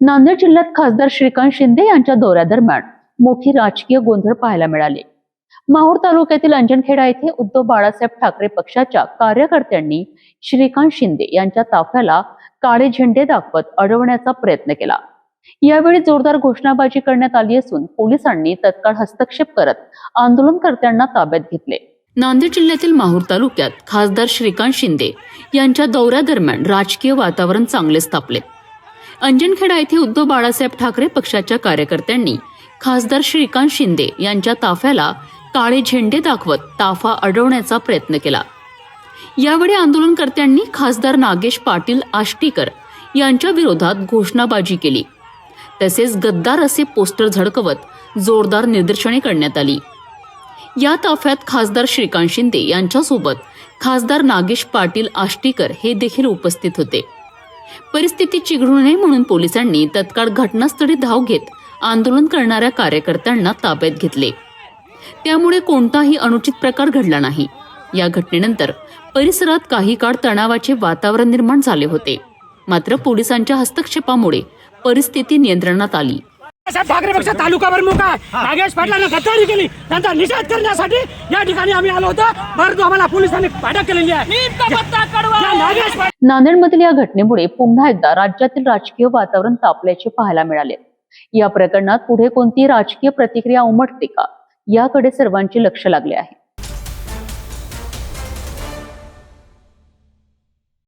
नांदेड जिल्ह्यात खासदार श्रीकांत शिंदे यांच्या दौऱ्यादरम्यान मोठी राजकीय गोंधळ पाहायला मिळाले। माहूर तालुक्यातील अंजनखेडा येथे उद्धव बाळासाहेब ठाकरे पक्षाच्या कार्यकर्त्यांनी श्रीकांत शिंदे यांच्या ताफ्याला काळे झेंडे दाखवत अडवण्याचा प्रयत्न केला। यावेळी जोरदार घोषणाबाजी करण्यात आली असून पोलिसांनी तत्काळ हस्तक्षेप करत आंदोलनकर्त्यांना ताब्यात घेतले। नांदेड जिल्ह्यातील माहूर तालुक्यात खासदार श्रीकांत शिंदे यांच्या दौऱ्यादरम्यान राजकीय वातावरण चांगलेच तापले। अंजनखेडा येथे उद्धव बाळासाहेब ठाकरे पक्षाच्या कार्यकर्त्यांनी खासदार श्रीकांत शिंदे यांच्या ताफ्याला काळे झेंडे दाखवत ताफा अडवण्याचा प्रयत्न केला। यावेळी आंदोलनकर्त्यांनी खासदार नागेश पाटील आष्टीकर यांच्या विरोधात घोषणाबाजी केली। तसेच गद्दार असे पोस्टर झळकवत जोरदार निदर्शने करण्यात आली। या ताफ्यात खासदार श्रीकांत शिंदे यांच्यासोबत खासदार नागेश पाटील आष्टीकर हे देखील उपस्थित होते। परिस्थिती चिघळू नये म्हणून पोलिसांनी तत्काळ घटनास्थळी धाव घेत आंदोलन करणाऱ्या कार्यकर्त्यांना ताब्यात घेतले। त्यामुळे कोणताही अनुचित प्रकार घडला नाही। या घटनेनंतर परिसरात काही काळ तणावाचे वातावरण निर्माण झाले होते, मात्र पोलिसांच्या हस्तक्षेपामुळे परिस्थिती नियंत्रणात आली। ठाकरे पक्ष तालुका प्रमुख नागेश पाटलांना गद्दारी केली, त्यांचा निषेध करण्यासाठी या ठिकाणी आम्ही आलो होतो, परंतु आम्हाला पोलिसांनी अटक केलेली आहे। नांदेडमधील या घटनेमुळे पुन्हा एकदा राज्यातील राजकीय वातावरण तापल्याचे पाहायला मिळाले। या प्रकरणात पुढे कोणती राजकीय प्रतिक्रिया उमटते का, याकडे सर्वांचे लक्ष लागले आहे।